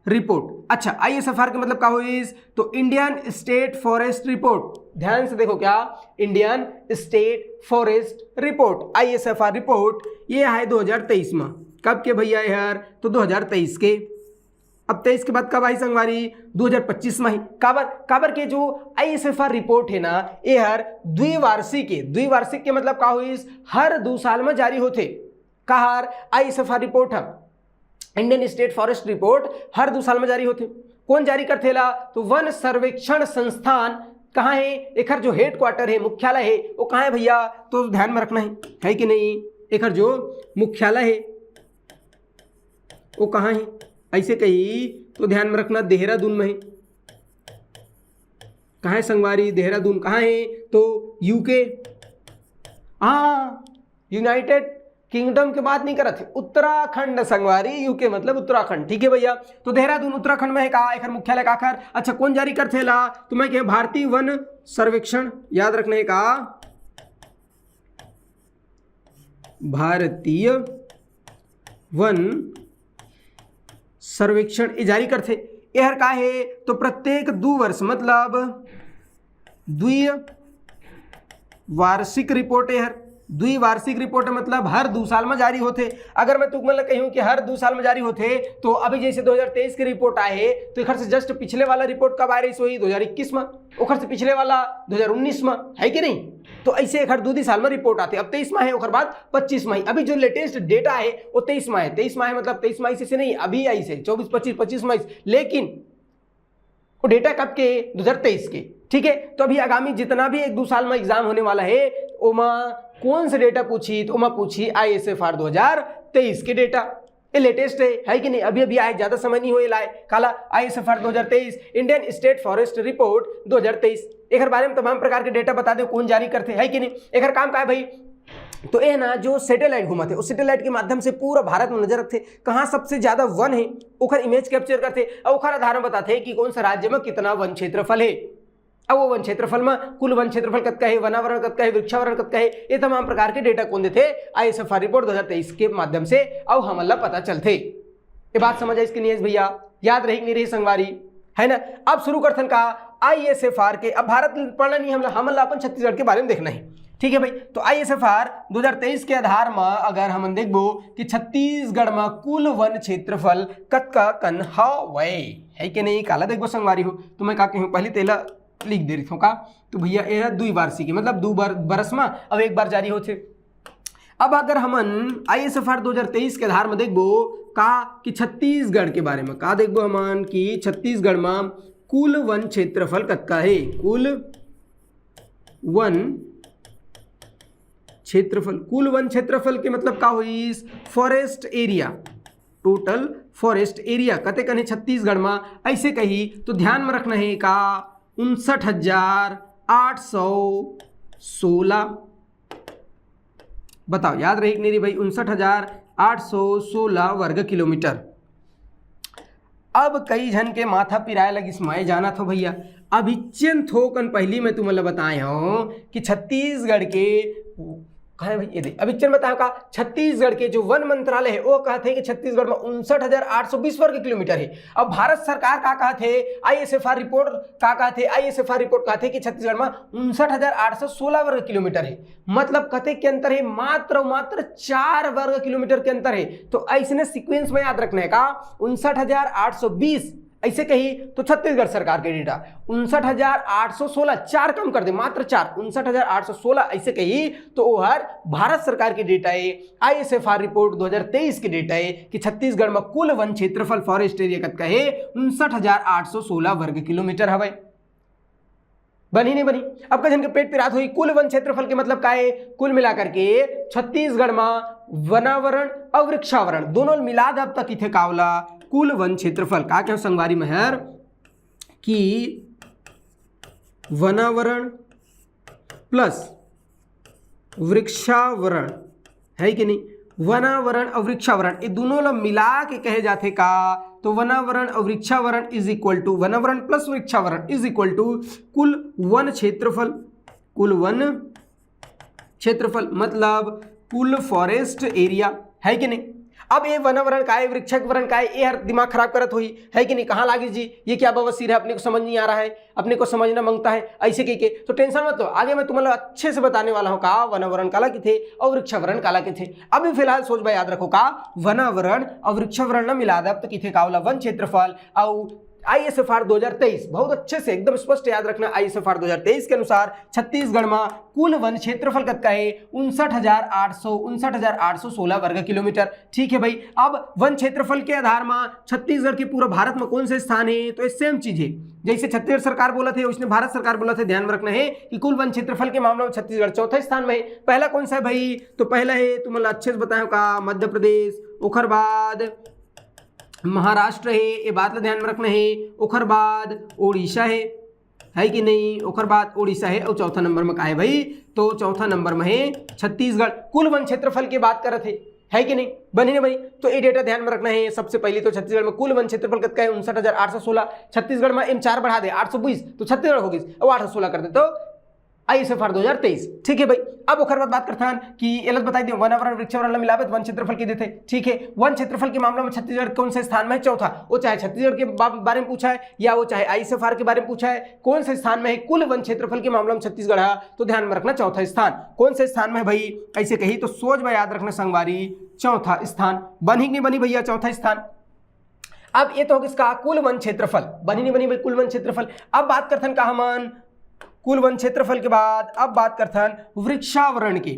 रिपोर्ट। अच्छा ISFR के मतलब क्या हुई? तो इंडियन स्टेट फॉरेस्ट रिपोर्ट। ध्यान से देखो क्या? Indian state forest report ISFR report ये है 2023 में। कब के भैया यार? तो 2023 के। अब 23 के बाद कब आई संगवारी? 2025 में ही। काबर के जो ISFR रिपोर्ट है ना ये हर द्विवार्षिक है। द्विवार्षिक के मतलब का हुई? हर 2 साल में जारी होते। कहर ISFR रिपोर्ट है इंडियन स्टेट फॉरेस्ट रिपोर्ट हर 2 साल में जारी होते। कौन जारी करते ला? तो वन सर्वेक्षण संस्थान। कहाँ है? एक जो हेड क्वार्टर है, मुख्यालय है वो कहाँ है भैया? तो ध्यान में रखना है कि नहीं? एक जो मुख्यालय है वो कहाँ है ऐसे कही तो ध्यान में रखना देहरादून में है। कहाँ है संगवारी? देहरादून। कहाँ है? तो यूके। हाँ यूनाइटेड किंगडम के बात नहीं करते, उत्तराखंड संगवारी। यूके मतलब उत्तराखंड, ठीक है भैया? तो देहरादून उत्तराखंड में है। कहा एक मुख्यालय काकर? अच्छा कौन जारी करते ला? तो मैं कह भारतीय वन सर्वेक्षण। याद रखने का भारतीय वन सर्वेक्षण ये जारी करते। यह का है? तो प्रत्येक 2 वर्ष मतलब द्विवार्षिक रिपोर्ट है। द्विवार्षिक रिपोर्ट मतलब हर 2 साल में जारी होते। अगर मैं तुमको कहूँ कि हर 2 साल में जारी होते तो अभी जैसे 2023 की रिपोर्ट आए तो एक से जस्ट पिछले वाला रिपोर्ट कब आ रही? सोई 2021 में। ओखर से पिछले वाला 2019 में, है कि नहीं? तो ऐसे एक हर 2 साल में रिपोर्ट आते। अब 23 माह है ओखर बाद 25 माह। अभी जो लेटेस्ट डेटा है वो 23 माह है। 23 माह मतलब 23 माह से नहीं, अभी आई से 24, 25 माह। लेकिन वो डेटा कब के? 2023 के, ठीक है? तो अभी आगामी जितना भी 1-2 साल में एग्जाम होने वाला है ओमा कौन से डेटा पूछी? तो ओमा पूछी ISFR 2023 के डेटा। ये लेटेस्ट है कि नहीं? अभी आए, ज्यादा समय नहीं हुए लाए। काला ISFR 2023 Indian state forest report 2023। एक बारे में तमाम प्रकार के डेटा बता दे कौन जारी करते, है कि नहीं? एक काम का है भाई? तो ये ना जो सैटेलाइट घुमाते उस सैटेलाइट के माध्यम से पूरा भारत में नजर रखते कहाँ सबसे ज्यादा वन है ओखर इमेज कैप्चर करते और ओखर आधार में बताते कि कौन सा राज्य में कितना वन क्षेत्रफल है। अब वो वन क्षेत्रफल में कुल वन क्षेत्रफल कतका है, वनावरण कतका है, वृक्षावरण कतका है, ये तमाम प्रकार के डेटा कौन देते? ISFR रिपोर्ट 2023 के माध्यम से अब हमला पता चलते। ये बात समझ आई इसकी नहीं भैया? याद रही नहीं रही संगवारी, है ना? अब शुरू करथन का ISFR के। अब भारत पढ़ना नहीं हमला अपन छत्तीसगढ़ के बारे में देखना है, ठीक है भाई? तो ISFR 2023 के आधार में अगर हम देखबो कि छत्तीसगढ़ में कुल वन क्षेत्रफल कतका कन हवे, है कि नहीं? काला देखबो संगवारी हो। तो मैं का कहूँ पहले तेला लिख दे रही हूँ का? तो भैया यह द्विवार्षिक मतलब 2 बरस में अब एक बार जारी होते। अब अगर हमन ISFR 2023 के आधार में देखबो का कि छत्तीसगढ़ के बारे में का देखबो हमन कि छत्तीसगढ़ में कुल वन क्षेत्रफल कतका है। कुल वन क्षेत्रफल के मतलब का हुई forest area, total forest area कते कने छत्तीसगढ़ में ऐसे कही तो ध्यान में रखना है का 59,816। बताओ याद रहे कि नहीं रे भाई 59,816 वर्ग किलोमीटर। अब कई जन के माथा पिराए लगी इसमें जाना था भैया अभिचन थोकन पहली मैं तुम्हें बताए हूं कि छत्तीसगढ़ के कहा है भाई ये अभिचन बताओ का छत्तीसगढ़ के जो वन मंत्रालय है वो कहते हैं कि छत्तीसगढ़ में 59,820 वर्ग किलोमीटर है। अब भारत सरकार का कहते हैं ISFR रिपोर्ट का कहते हैं ISFR रिपोर्ट कहते हैं कि छत्तीसगढ़ में 59,816 वर्ग किलोमीटर है। मतलब कहते के अंतर है मात्र 4 वर्ग किलोमीटर के अंतर है। तो ऐसे सीक्वेंस में याद रखना है का 59,820 ऐसे कही तो छत्तीसगढ़ सरकार के डेटा 59,816 4 कम कर दे मात्र 4 59,816 ऐसे कही तो हर भारत सरकार के डेटा है। ISFR रिपोर्ट 2023 के डेटा है कि छत्तीसगढ़ में कुल वन क्षेत्रफल फॉरेस्ट एरिया कतका है 59,816 वर्ग किलोमीटर हवे। बनी नहीं बनी। अब कजन के पेट पिरात हुई कुल वन क्षेत्रफल के मतलब का है कुल मिलाकर के छत्तीसगढ़ में वनावरण और वृक्षावरण दोनों मिला दे अब तक इथे कावला कुल वन क्षेत्रफल का क्या संगवारी महर कि वनावरण प्लस वृक्षावरण है कि नहीं। वनावरण और वृक्षावरण ये दोनों लोग मिला के कहे जाते का तो वनावरण और वृक्षावरण इज इक्वल टू वनावरण प्लस वृक्षावरण इज इक्वल टू कुल वन क्षेत्रफल। कुल वन क्षेत्रफल मतलब कुल फॉरेस्ट एरिया है कि नहीं। अब ये वनावरण का है वृक्षावरण का है ये हर दिमाग खराब करत हुई है कि नहीं। कहाँ लागी जी ये क्या बवसीर है अपने को समझ नहीं आ रहा है अपने को समझना मांगता है ऐसे के तो टेंशन मत लो आगे मैं तुम्हें अच्छे से बताने वाला हूँ का वनावरण काला के थे और वृक्षावरण काला के थे। अभी फिलहाल सोच भाई याद रखो का वनावरण और वृक्षावरण न मिला दे अब तक थे कावला वन क्षेत्रफल और ISFR 2023 बहुत अच्छे से एकदम स्पष्ट याद रखना। ISFR 2023 के अनुसार छत्तीसगढ़ में कुल वन क्षेत्रफल कतका है 59,816 वर्ग किलोमीटर। ठीक है भाई। अब वन क्षेत्रफल के आधार में छत्तीसगढ़ के पूरा भारत में कौन से स्थान है तो ये सेम चीज है जैसे छत्तीसगढ़ सरकार बोला थे उसने भारत सरकार बोला थे। ध्यान में रखना है कि कुल वन क्षेत्रफल के मामले में छत्तीसगढ़ चौथे स्थान में है। पहला कौन सा है भाई तो पहला है तुम्हें अच्छे से बताया का मध्य प्रदेश ओखर बाद महाराष्ट्र है ये बात ला ध्यान में रखना है। ओखर बाद ओडिशा है कि नहीं। ओखर बाद ओडिशा है और चौथा नंबर में का है भाई तो चौथा नंबर में है छत्तीसगढ़। कुल वन क्षेत्रफल की बात कर रहे थे है कि नहीं बनी नहीं बनी। तो ये डेटा ध्यान में रखना है। सबसे पहले तो छत्तीसगढ़ में कुल वन क्षेत्रफल कतका है 59,816। छत्तीसगढ़ में M4 बढ़ा दे 820 तो छत्तीसगढ़ होगी और 816 कर दे तो ISFR 2023। ठीक है भाई। अब ओखर बाद बात करते हैं कि अलग बताई दियो वनावरण वृक्षावरण मिलावे वन क्षेत्रफल के देते। ठीक है। वन क्षेत्रफल के मामले में छत्तीसगढ़ कौन से स्थान में है चौथा। वो चाहे छत्तीसगढ़ के बारे में पूछा है या वो चाहे ISFR के बारे में पूछा है कौन से स्थान में है कुल वन क्षेत्रफल के मामले में छत्तीसगढ़ है तो ध्यान में रखना चौथा स्थान। कौन से स्थान में है भाई ऐसे कही तो सोच भाई याद रखना संगवारी चौथा स्थान। बनी नहीं बनी भैया चौथा स्थान। अब ये तो किसका कुल वन क्षेत्रफल बनी नहीं बनी भाई कुल वन क्षेत्रफल। अब बात करते हैं का हमन कुल वन क्षेत्रफल के बाद अब बात करते हैं वृक्षावरण की।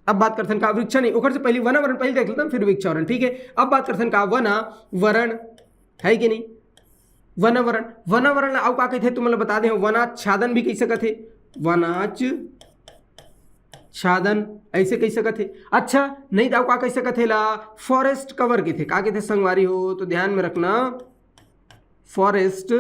अब बात करते हैं का वृक्ष नहीं ओखर से पहले वनावरण पहले देख लेते हैं फिर वृक्षावरण। ठीक है। अब बात करते हैं का वनावरण है कि नहीं। वनावरण वनावरण अब का कहते तुम्हें बता दें वनाच्छादन भी कह सकते वनाच्छादन ऐसे कह सकते। अच्छा नहीं तो का कह सकते ला फॉरेस्ट कवर के थे का कहते संगवारी हो तो ध्यान में रखना फॉरेस्ट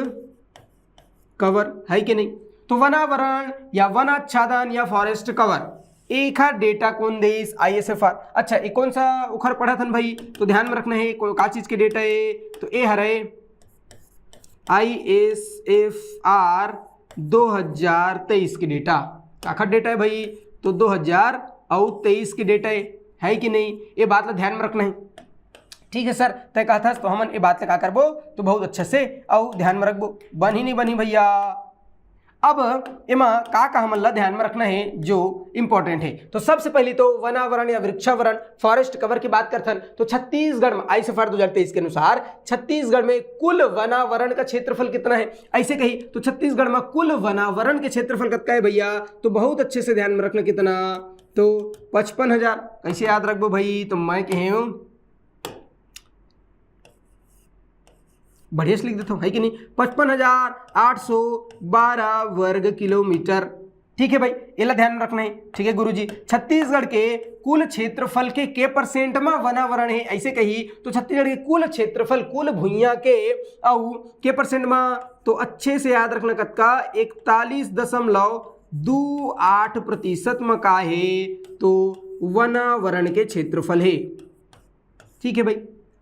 कवर है कि नहीं। तो वनावरण या वनाच्छादन या फॉरेस्ट कवर एक डेटा कौन देश ISFR। अच्छा ये कौन सा उखर पढ़ा था भाई तो ध्यान में रखना है का चीज के डेटा है तो ये हरे ISFR 2023 के डेटा काखर डेटा है भाई तो 2023 के डेटा है कि नहीं। ये बात ला ध्यान में रखना है। ठीक है सर तय कहा था तो हमन ये बात ला का करबो तो बहुत अच्छे से और ध्यान में रखबो। बनी नहीं बनी भैया। अब एमा का हमन ला ध्यान में रखना है जो इंपॉर्टेंट है तो सबसे पहले तो वनावरण या वृक्षावरण फॉरेस्ट कवर की बात करते हैं तो छत्तीसगढ़ में ISFR 2023 के अनुसार छत्तीसगढ़ में कुल वनावरण का क्षेत्रफल कितना है ऐसे कही तो छत्तीसगढ़ में कुल वनावरण के क्षेत्रफल कितना है भैया तो बहुत अच्छे से ध्यान में रखना कितना तो 55,000 कैसे याद रखबो भाई, तो मैं कहे बढ़िया से लिख देता हूँ, है कि नहीं, 55,812 वर्ग किलोमीटर। ठीक है भाई, ये ध्यान रखना है। ठीक है गुरुजी, छत्तीसगढ़ के कुल क्षेत्रफल के परसेंट में वनावरण है ऐसे कही, तो छत्तीसगढ़ के कुल क्षेत्रफल कुल भूइयां के परसेंट में, तो अच्छे से याद रखना कतका 41.28% में का है, तो वनावरण के क्षेत्रफल है। ठीक है भाई,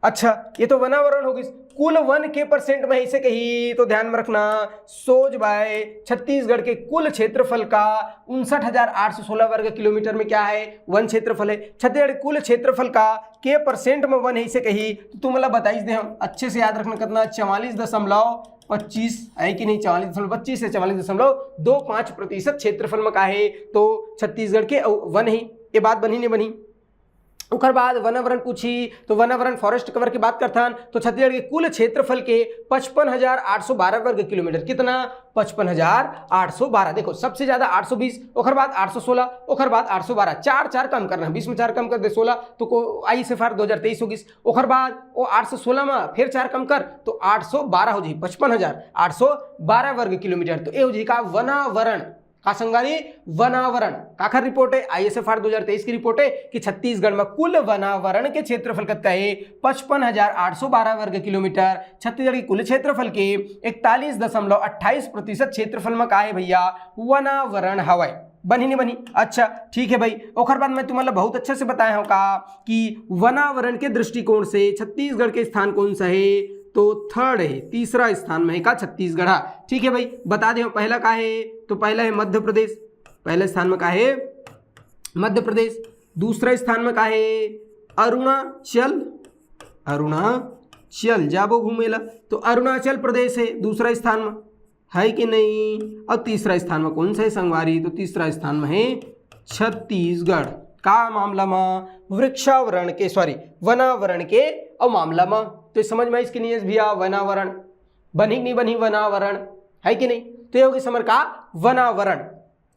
अच्छा ये तो वनावरण होगी, कुल वन के परसेंट में इसे कही, तो ध्यान में रखना सोच बाय छत्तीसगढ़ के कुल क्षेत्रफल का 59,816 वर्ग किलोमीटर में क्या है, वन क्षेत्रफल है। छत्तीसगढ़ के कुल क्षेत्रफल का के परसेंट में वन है इसे कही, तो तुम मतलब बताइए दे हम अच्छे से याद रखना कितना 44.25 है कि नहीं, 44.25 से 44.25% क्षेत्रफल में का है, तो छत्तीसगढ़ के वन है। ये बात बनी नहीं बनी। उकर बाद वनावरण पूछी, तो वनावरण फॉरेस्ट कवर की बात करथन, तो छत्तीसगढ़ के कुल क्षेत्रफल के 55,812 वर्ग किलोमीटर, कितना 55,812। देखो सबसे ज्यादा 820, उकर बाद 816, उकर बाद 812, चार कम करना, 20 में 4 कम कर दे 16, तो आई से फार 2023 होगी। उकर बाद वो 816 में फिर 4 कम कर, तो 812 हो जाए, 55,812 वर्ग किलोमीटर। तो ये हो जाएगा वनावरण का संगारी वनावरण। काखर रिपोर्ट है, ISFR 2023 की रिपोर्ट है कि छत्तीसगढ़ में कुल वनावरण के क्षेत्रफल कितना है 55,812 वर्ग किलोमीटर। छत्तीसगढ़ के कुल क्षेत्रफल के 41.28% क्षेत्रफल में का है भैया वनावरण हवाई। बनी नहीं बनी? अच्छा ठीक है भाई। और बाद मैं तुम्हारा बहुत अच्छे से बताया हूँ का कि वनावरण के दृष्टिकोण से छत्तीसगढ़ के स्थान कौन सा है, तो थर्ड है, तीसरा स्थान में का छत्तीसगढ़। ठीक है भाई, बता दें पहला का है, तो पहला है मध्य प्रदेश, पहले स्थान में का है मध्य प्रदेश। दूसरा स्थान में का है अरुणाचल, अरुणाचल जाबो घूमेला, तो अरुणाचल प्रदेश है दूसरा स्थान में, है कि नहीं। और तीसरा स्थान में कौन सा है संगवारी, तो तीसरा स्थान में है छत्तीसगढ़। का मामला में वृक्षावरण के वनावरण के और मामला में, तो समझ में इसकी नहीं भैया वनावरण बनी नहीं बनी, वनावरण है कि नहीं। तो ये होगी समर का वनावरण।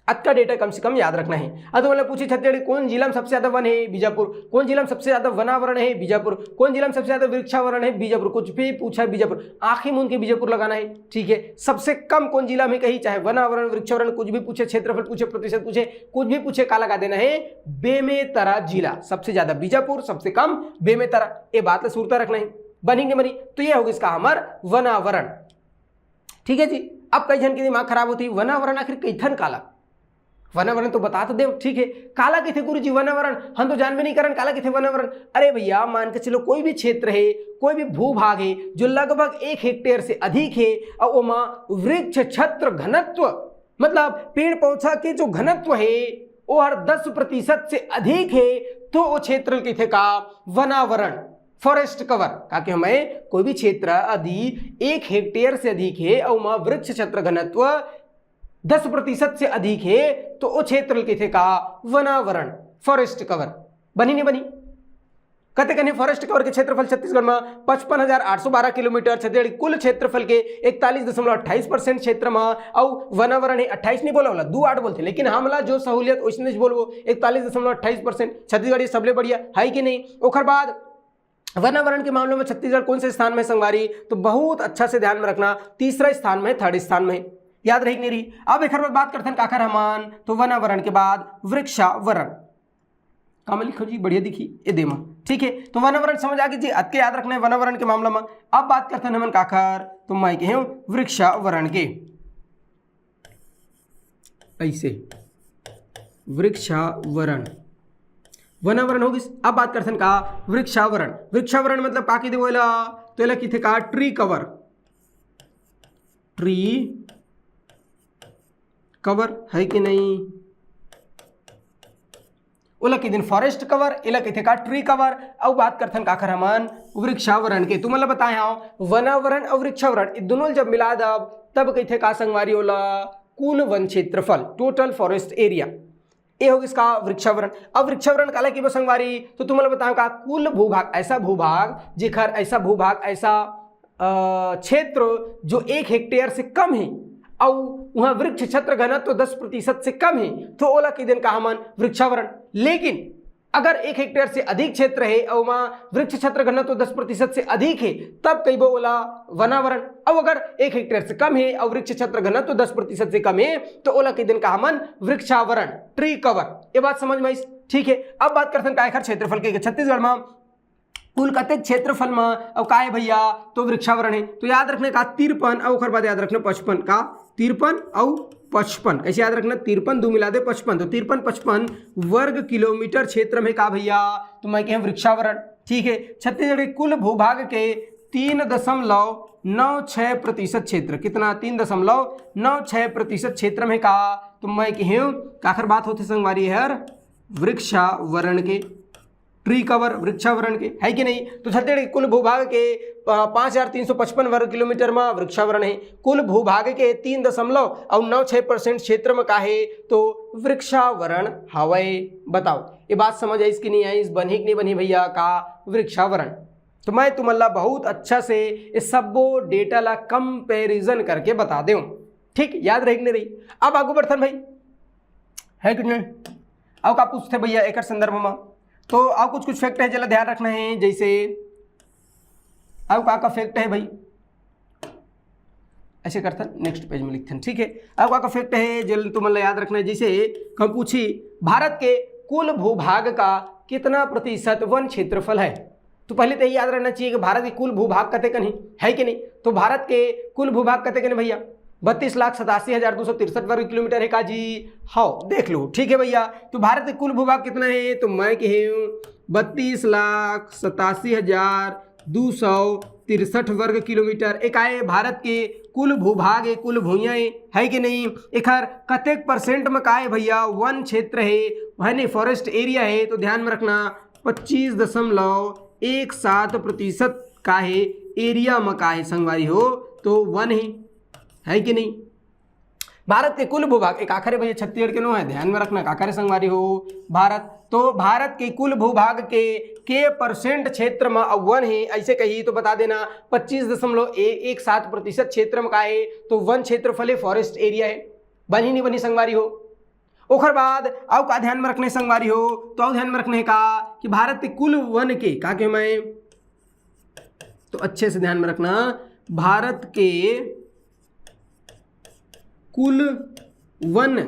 आज का डेटा कम से कम याद रखना है। अब तो पूछे छत्तीसगढ़ कौन जिला में सबसे ज्यादा वन है, बीजापुर। कौन जिला में सबसे ज्यादा वनावरण है, बीजापुर। कौन जिला में सबसे ज्यादा वृक्षावरण है, बीजापुर। कुछ भी पूछा है बीजापुर, आंखें मूंद के बीजापुर लगाना है। ठीक है, सबसे कम कौन जिला में कही, चाहे वनावरण वृक्षावरण कुछ भी पूछे, क्षेत्रफल पूछे, प्रतिशत पूछे, कुछ भी पूछे, का लगा देना है बेमेतरा जिला। सबसे ज्यादा बीजापुर, सबसे कम बेमेतरा। ये बात सुरता रखना है। बनी नहीं बनी, तो ये होगी इसका हमार वनावरण। ठीक है जी। अब कई जन के दिमाग खराब होती है, वनावरण आखिर कैथन काला, वनावरण तो बता तो दे। ठीक है, काला किथे गुरुजी वनावरण, हम तो जान भी नहीं करन काला किथे वनावरण। अरे भैया मान के चलो कोई भी क्षेत्र है, कोई भी भूभाग है जो लगभग 1 हेक्टेयर से अधिक है और ओमा वृक्ष छत्र घनत्व, मतलब पेड़ पौधा के जो घनत्व है वो हर 10% से अधिक है, तो वो क्षेत्र किथे का वनावरण, फॉरेस्ट कवर। ताकि हमें कोई भी क्षेत्र यदि 1 हेक्टेयर से अधिक है और वहां वृक्ष छत्र घनत्व 10% से अधिक है, तो वो क्षेत्र किथे का वनावरण, फॉरेस्ट कवर। बनी नहीं बनी? कहते कहीं फॉरेस्ट कवर के क्षेत्रफल छत्तीसगढ़ में 55,812 किलोमीटर, छत्तीसगढ़ कुल क्षेत्रफल के 41.28% क्षेत्र में, और वनावरण है 28 नहीं बोला, 2.8 बोलते, लेकिन हमला जो सहूलियत वैसे बोलबो 41.28%। छत्तीसगढ़ सबले बढ़िया है कि नहीं। ओखर बाद वनावरण के मामलों में छत्तीसगढ़ कौन से स्थान में संगवारी, तो बहुत अच्छा से ध्यान में रखना, तीसरा स्थान में, थर्ड स्थान में, याद रही नहीं रही। अब एक बात करते हैं काकर हमान, तो वनावरण के बाद वृक्षावरण। काम लिखो जी, बढ़िया दिखी ये देमा। ठीक है, तो वनावरण समझ आ गई जी, अत के याद रखना है वनावरण के मामला में। अब बात करते हैं हमन काकर, तो मैं कहे वृक्षावरण के, ऐसे वृक्षावरण, वनावरण होगी। अब बात करते हैं का वृक्षावरण। वृक्षावरण मतलब का की देवला, तो एला किथे का ट्री कवर, ट्री कवर है कि नहीं। ओला के दिन फॉरेस्ट कवर, एला किथे का ट्री कवर। अब बात करते हैं काकर हमन वृक्षावरण के, तो मतलब बताए हाँ वनावरण और वृक्षावरण दोनों जब मिला दब तब किथे का संगवारी होला कुल वन क्षेत्रफल, टोटल फॉरेस्ट एरिया। ये होगी इसका वृक्षावरण। अब वृक्षावरण काला की संगवारी, तो तुम बताओ का कुल भूभाग, ऐसा भूभाग जेखर, ऐसा भूभाग, ऐसा क्षेत्र जो 1 हेक्टेयर से कम है, और वहां वृक्ष क्षेत्र घनत्व 10% से कम है तो ओला की दिन कहा मन वृक्षावरण। लेकिन अगर 1 हेक्टेयर से अधिक क्षेत्र है और वहां वृक्ष क्षेत्र घनत्व 10% से अधिक है तब कई बोला वनावरण। अब अगर 1 हेक्टेयर से कम है और वृक्ष क्षेत्र घनत्व 10% से कम है तो ओला के दिन कहा मन वृक्षावरण, ट्री कवर। ये बात समझ में आई, ठीक है। अब बात करते हैं काय क्षेत्रफल के छत्तीसगढ़ में कुल कतेक क्षेत्रफल में और का है भैया तो वृक्षावरण है। तो याद रखने का 53 और ओकर बाद याद रखना 55 का 53 और 55 कैसे याद रखना 53 2 मिला दे 55 तो 53-55 वर्ग किलोमीटर क्षेत्र में का भैया तो मैं कहें वृक्षावरण, ठीक है। छत्तीसगढ़ के कुल भूभाग के 3.96% क्षेत्र कितना 3.96% क्षेत्र में का तो मैं कहूँ आखिर बात होती संगवारी है वृक्षावरण के, ट्री कवर वृक्षावरण के, है कि नहीं। तो छत्तीसगढ़ कुल भूभाग के 5355 वर्ग किलोमीटर में वृक्षावरण है। कुल भूभाग के 3.96% क्षेत्र में का है तो वृक्षावरण हवाई। बताओ ये बात समझ आई इसकी नहीं आई, इस बनी कि नहीं बनी भैया का वृक्षावरण। तो मैं तुम्हारा बहुत अच्छा से इस सबो डेटा ला कंपेरिजन करके बता दूं, ठीक याद रही नहीं रही। अब आगू बढ़थन भाई है कि नहीं। अब का पूछते भैया एक संदर्भ में तो अब कुछ फैक्ट है जरा ध्यान रखना है। जैसे अब का फैक्ट है भाई ऐसे करते नेक्स्ट पेज में लिखते हैं, ठीक है। अब का फैक्ट है जल तुम्हें याद रखना है। जैसे हम पूछी भारत के कुल भूभाग का कितना प्रतिशत वन क्षेत्रफल है तो पहले तो याद रहना चाहिए कि भारत के कुल भूभाग कते कन है कि नहीं। तो भारत के कुल भूभाग कते कन भैया 32,87,263 वर्ग किलोमीटर है का जी। हाँ देख लो, ठीक है भैया। तो भारत के कुल भूभाग कितना है तो मैं कहूँ 32,87,263 वर्ग किलोमीटर। एक आए भारत के कुल भूभाग है, कुल भूइयाँ है कि नहीं। एक कतेक परसेंट में का है भैया वन क्षेत्र है नहीं फॉरेस्ट एरिया है। तो ध्यान में रखना 25.17% का है एरिया में का है संगवारी हो तो वन है कि नहीं। भारत के कुल भूभाग एक आखिरी भैया छत्तीसगढ़ के नो है ध्यान में रखना काखरे संगवारी हो भारत। तो भारत के कुल भूभाग के परसेंट क्षेत्र में वन है ऐसे कही तो बता देना 25.17% क्षेत्र में का है तो वन क्षेत्रफल फॉरेस्ट एरिया है। बनी नहीं बनी संगवारी हो। ओखर बाद अब का ध्यान में रखने संगवारी हो तो अब ध्यान में रखने का कि भारत के कुल वन के का के मैं तो अच्छे से ध्यान में रखना भारत के कुल वन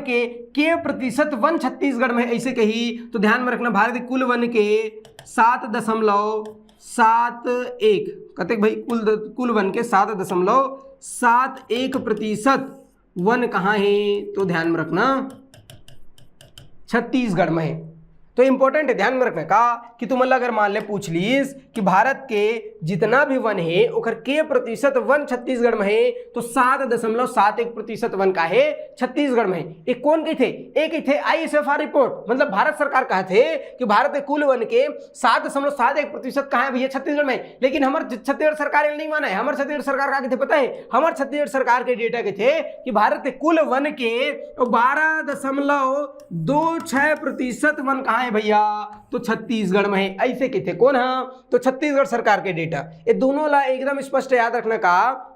के प्रतिशत वन छत्तीसगढ़ में ऐसे कही तो ध्यान में रखना भारत के कुल वन के 7.71 कतेक भाई कुल वन के 7.71% वन कहाँ है तो ध्यान में रखना छत्तीसगढ़ में है। तो इंपॉर्टेंट है ध्यान में रखने का कि तुम अगर मान ले पूछ लीस कि भारत के जितना भी वन है उखर के प्रतिशत वन छत्तीसगढ़ में है तो 7.71% वन का है छत्तीसगढ़ में। एक कौन के थे एक थे ISFR रिपोर्ट मतलब भारत सरकार कहा थे कि भारत के कुल वन के 7.71% कहा है भैया छत्तीसगढ़ में। लेकिन हमारे छत्तीसगढ़ सरकार नहीं माना है। हमारे छत्तीसगढ़ सरकार का थे पता है हमारे छत्तीसगढ़ सरकार के डेटा के थे कि भारत के कुल वन के 12.26% वन कहा है भैया तो छत्तीसगढ़ में है ऐसे के थे कौन है तो छत्तीसगढ़ सरकार के डेटा। ये दोनों ला एकदम स्पष्ट याद रखना का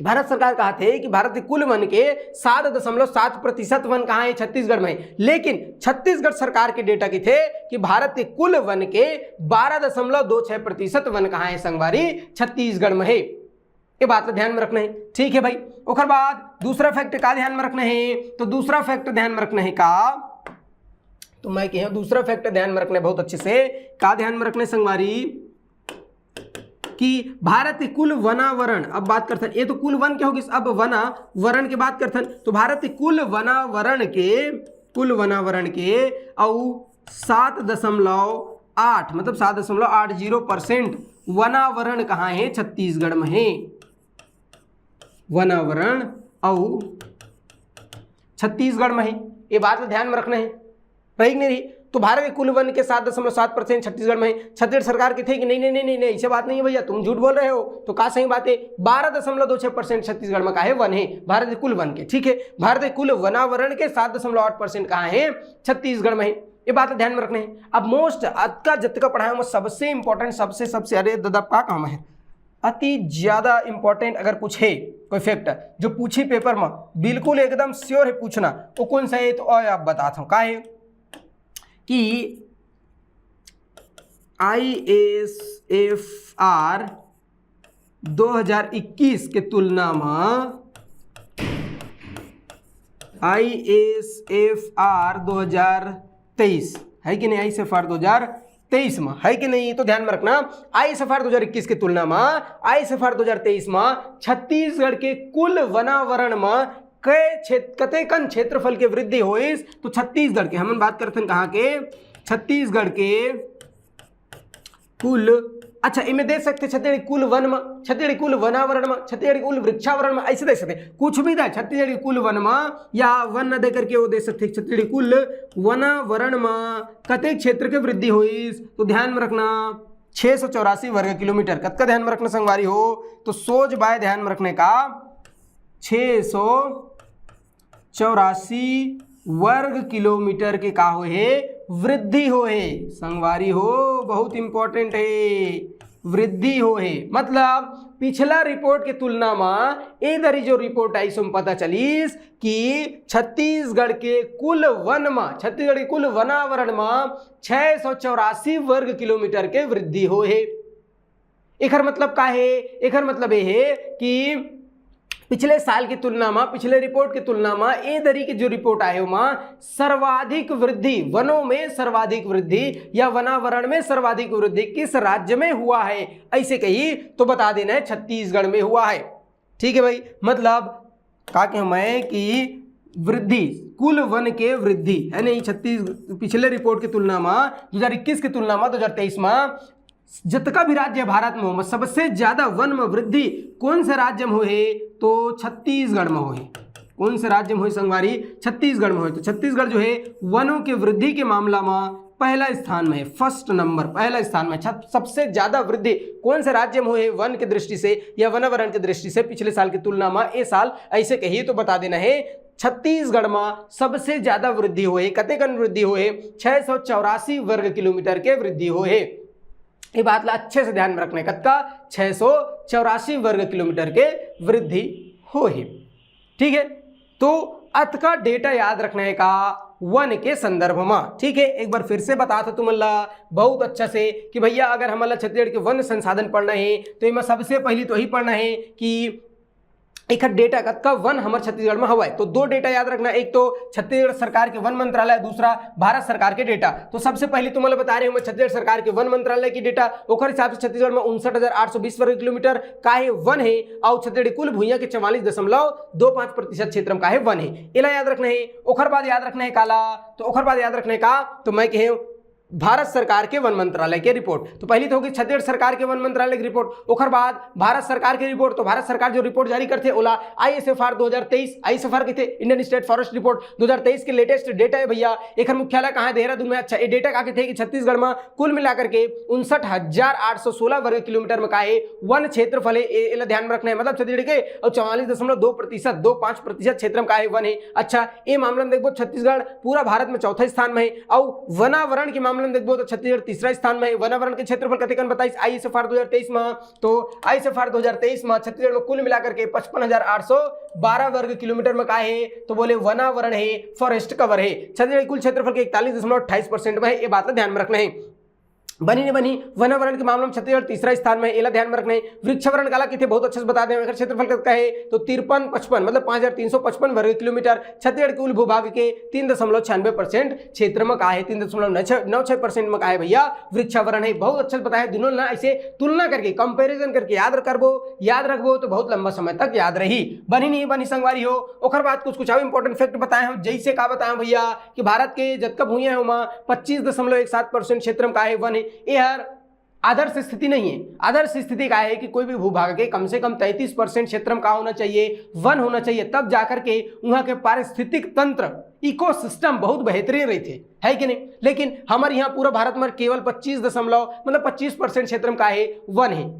भारत सरकार कहा थे कि भारत के कुल वन के 7.7% वन कहाँ है छत्तीसगढ़ में। लेकिन छत्तीसगढ़ सरकार के डेटा की थे कि भारत के कुल वन के 12.26% वन कहाँ है संगवारी छत्तीसगढ़ में है। ये बात तो ध्यान में रखना है, ठीक है भाई। उसके बाद दूसरा फैक्ट का ध्यान में रखना है तो दूसरा फैक्ट ध्यान में रखना है का तो मैं कह दूसरा फैक्ट ध्यान में रखना बहुत अच्छे से का ध्यान में रखने संगवारी कि भारत के कुल वनावरण अब बात करते हैं। ये तो कुल वन क्या होगी अब वनावरण की बात करते हैं तो भारत के कुल वनावरण के और 7.8 मतलब 7.80% वनावरण कहाँ है छत्तीसगढ़ में है। वनावरण और छत्तीसगढ़ में है। ये बात ध्यान में रखना है रही नहीं रही। तो भारत के कुल वन के 7.7% छत्तीसगढ़ में छत्तीसगढ़ सरकार की थे कि नहीं ऐसे बात नहीं है भैया तुम झूठ बोल रहे हो। तो का सही बात है 12.26% छत्तीसगढ़ में का है वन है भारत के कुल वन के, ठीक है। भारत के कुल वनावरण के 7.8% कहाँ है छत्तीसगढ़ में है। ये बात ध्यान में रखना है। अब मोस्ट आज का जितना पढ़ाया वो सबसे इंपॉर्टेंट सबसे अरे दादा का काम है अति ज्यादा इंपॉर्टेंट अगर कुछ है कोई फैक्ट जो पूछी पेपर में बिल्कुल एकदम श्योर है पूछना, वो कौन सा है? तो और आप बताता हूँ का है कि ISFR 2021 के तुलना में ISFR 2023 है कि नहीं? ISFR 2023 में है कि नहीं? तो ध्यान में रखना, ISFR 2021 की तुलना में ISFR 2023 में छत्तीसगढ़ के कुल वनावरण में कतेकन क्षेत्रफल के वृद्धि हुई? तो छत्तीसगढ़ के हम बात करते हैं कहाँ के? छत्तीसगढ़ के कुल, अच्छा इनमें दे सकते छत्तीसगढ़ कुल वन में, छत्तीसगढ़ कुल वनावरण में, छत्तीसगढ़ कुल वृक्षावरण में, ऐसे दे सकते कुछ भी था छत्तीसगढ़ कुल वन में, या वन न दे करके वो दे सकते छत्तीसगढ़ कुल वनावरण में कतेक क्षेत्र के वृद्धि हुई? तो ध्यान में रखना 684 वर्ग किलोमीटर। कत का ध्यान में रखना संगवारी हो? तो सोच बाय ध्यान में रखने का 684 वर्ग किलोमीटर के का हो है? वृद्धि हो है संगवारी हो, बहुत इंपॉर्टेंट है, वृद्धि हो है। मतलब पिछला रिपोर्ट की तुलना में इधर जो रिपोर्ट आई सो पता चलीस कि छत्तीसगढ़ के कुल वन में, छत्तीसगढ़ के कुल वनावरण में 684 वर्ग किलोमीटर के वृद्धि हो है। एकर मतलब का है? एकर मतलब ये है कि पिछले साल की तुलना में, पिछले रिपोर्ट की तुलना में ए दरी की जो रिपोर्ट आए वहां सर्वाधिक वृद्धि, वनों में सर्वाधिक वृद्धि या वनावरण में सर्वाधिक वृद्धि किस राज्य में हुआ है ऐसे कही तो बता देना है छत्तीसगढ़ में हुआ है। ठीक है भाई, मतलब कहा कि हमें कि वृद्धि कुल वन के वृद्धि है नहीं, पिछले रिपोर्ट की तुलना में 2021 की तुलना में 2023 में जितना भी राज्य भारत में हो सबसे ज्यादा वन में वृद्धि कौन से राज्य में हुए? तो छत्तीसगढ़ में हुए। कौन से राज्य में हुए संगवारी? छत्तीसगढ़ में हुए। तो छत्तीसगढ़ जो है वनों के वृद्धि के मामला में पहला स्थान में है, फर्स्ट नंबर, पहला स्थान में। सबसे ज्यादा वृद्धि कौन से राज्य में हुए वन की दृष्टि से या वनावरण की दृष्टि से पिछले साल की तुलना में ये साल ऐसे कही तो बता देना है छत्तीसगढ़ में सबसे ज्यादा वृद्धि हुए। कतेकन वृद्धि हुए? 684 वर्ग किलोमीटर के वृद्धि हुए। ये बात ला अच्छे से ध्यान में रखने का 684 वर्ग किलोमीटर के वृद्धि हो है। ठीक है, तो अत का डेटा याद रखने का वन के संदर्भ में। ठीक है, एक बार फिर से बता था तुमला बहुत अच्छा से कि भैया अगर हमारा छत्तीसगढ़ के वन संसाधन पढ़ना है तो इनमें सबसे पहले तो यही पढ़ना है कि एक डेटा का वन हमारे छत्तीसगढ़ में हवा है। तो दो डेटा याद रखना, एक तो छत्तीसगढ़ सरकार के वन मंत्रालय, दूसरा भारत सरकार के डेटा। तो सबसे पहले तुम्हें बता रहे हूं मैं छत्तीसगढ़ सरकार के वन मंत्रालय की डेटा, ओकर हिसाब से छत्तीसगढ़ में 59,820 वर्ग किलोमीटर का है वन है और छत्तीसगढ़ कुल भूइयां के 44.25% क्षेत्र का है वन है। इला याद रखना है। ओकर बाद याद रखना है काला, तो ओकर बाद याद रखने का तो मैं कहे भारत सरकार के वन मंत्रालय की रिपोर्ट। तो पहली तो होगी छत्तीसगढ़ सरकार के वन मंत्रालय की रिपोर्ट, ओकर बाद भारत सरकार की रिपोर्ट। तो भारत सरकार जो रिपोर्ट जारी करते ओला ISFR 2023, ISFR के थे इंडियन स्टेट फॉरेस्ट रिपोर्ट 2023 के लेटेस्ट डेटा है भैया। एक मुख्यालय कहाँ है? देहरादून में। अच्छा, ये डेटा कहा थे कि छत्तीसगढ़ में कुल मिलाकर के 59,816 वर्ग किलोमीटर में का है वन क्षेत्रफल है। ध्यान में रखना है, मतलब छत्तीसगढ़ के और 44.2% क्षेत्र में का है वन है। अच्छा, ये मामला में देखो छत्तीसगढ़ पूरा भारत में चौथा स्थान में है और वनावरण के मामले देखो तो छत्तीसगढ़ तीसरा स्थान में है। वनावरण के क्षेत्रफल कतेकन बताइए ISFR 2023 में, तो ISFR 2023 में छत्तीसगढ़ में कुल मिलाकर के 55,812 वर्ग किलोमीटर में का है तो बोले वनावरण है, फॉरेस्ट कवर है। छत्तीसगढ़ कुल क्षेत्रफल के 41.28% में है। ये बात ध्यान में रखना है। बनी नहीं बनी वनावरण के मामले में छत्तीसगढ़ तीसरा स्थान में, एला ध्यान में रखना है। वृक्षावरण काला कितने बहुत अच्छे से बता दें। अगर क्षेत्रफल कितना है तो 5355 मतलब 5,355 वर्ग किलोमीटर। छत्तीसगढ़ कुल भूभाग के 3.96% क्षेत्र में का है, 3.96% में का है भैया वृक्षावरण है। बहुत अच्छे से बताया दोनों ना, ऐसे तुलना करके कंपैरिजन करके याद रखबो तो बहुत लंबा समय तक याद रही। बनी नहीं बनी संगवारी हो। ओकर बाद कुछ और इंपॉर्टेंट फैक्ट बताए हम, जैसे का बताए भैया कि भारत के जतका भूइयां है 25.17% क्षेत्र में का है वन है। यह आदर्श स्थिति नहीं है। आदर्श स्थिति का है कि कोई भी भूभाग के कम से कम 33% क्षेत्र में का होना चाहिए वन होना चाहिए, तब जाकर के वहां के पारिस्थितिक तंत्र इकोसिस्टम बहुत बेहतरीन रही थे, है कि नहीं। लेकिन हमारे यहाँ पूरा भारत में केवल 25% क्षेत्र में का है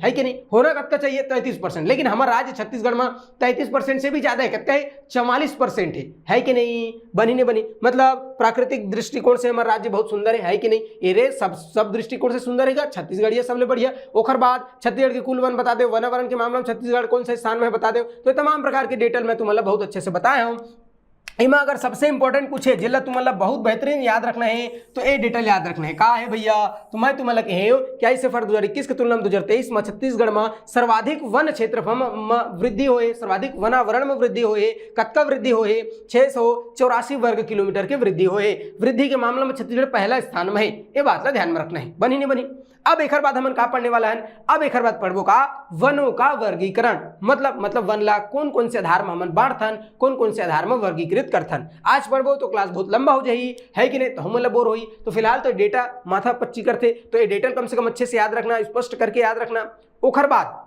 कि नहीं। होना कब का चाहिए 33%, लेकिन हमारा राज्य छत्तीसगढ़ में 33% से भी ज्यादा है, कितना है 44% है कि नहीं। बनी नहीं बनी, मतलब प्राकृतिक दृष्टिकोण से हमारा राज्य बहुत सुंदर है कि नहीं। ये सब दृष्टिकोण से सुंदर है, छत्तीसगढ़ ये सबसे बढ़िया। ओखर बाद छत्तीसगढ़ के कुल वन बता दो, वनावरण के मामले में छत्तीसगढ़ कौन से स्थान में बता दो। तो ये तमाम प्रकार के डिटेल में तुम्हारा बहुत अच्छे से बताया हूँ। इमा अगर सबसे इंपॉर्टेंट पूछे जिला तुम्हारा बहुत बेहतरीन याद रखना है तो ये डिटेल याद रखना है। कहा है भैया तुम्हारा कहे क्या इसे फर 2021 के तुलना में 2023 में छत्तीसगढ़ में सर्वाधिक वन क्षेत्रफल में वृद्धि हुए, सर्वाधिक वनावरण में वृद्धि हुए, कतका वृद्धि हुए 684 वर्ग किलोमीटर की वृद्धि हुए। वृद्धि के मामले में छत्तीसगढ़ पहला स्थान में है, ये बात ला ध्यान में रखना है। बनी नहीं बनी। अब एक बाद हम का पढ़ने वाला है, अब एक बाद पढ़बो का वनों का वर्गीकरण, मतलब वन ला कौन कौन से आधार में हमन बांटथन, कौन कौन से आधार में वर्गीकृत करथन। आज पढ़बो तो क्लास बहुत लंबा हो जाही, है कि नहीं, तो हम बोर होई। तो फिलहाल तो डेटा माथा पच्ची करते, तो ये डेटा कम से कम अच्छे से याद रखना, स्पष्ट करके याद रखना। ओखर बाद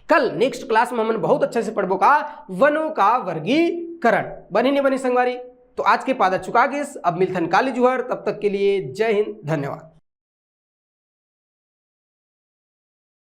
कल नेक्स्ट क्लास में हमन बहुत अच्छे से पढ़बो का वनों का वर्गीकरण। बनी नहीं बनी संगवारी। तो आज के पादा चुका के अब मिलथन काली जुहर, तब तक के लिए जय हिंद, धन्यवाद।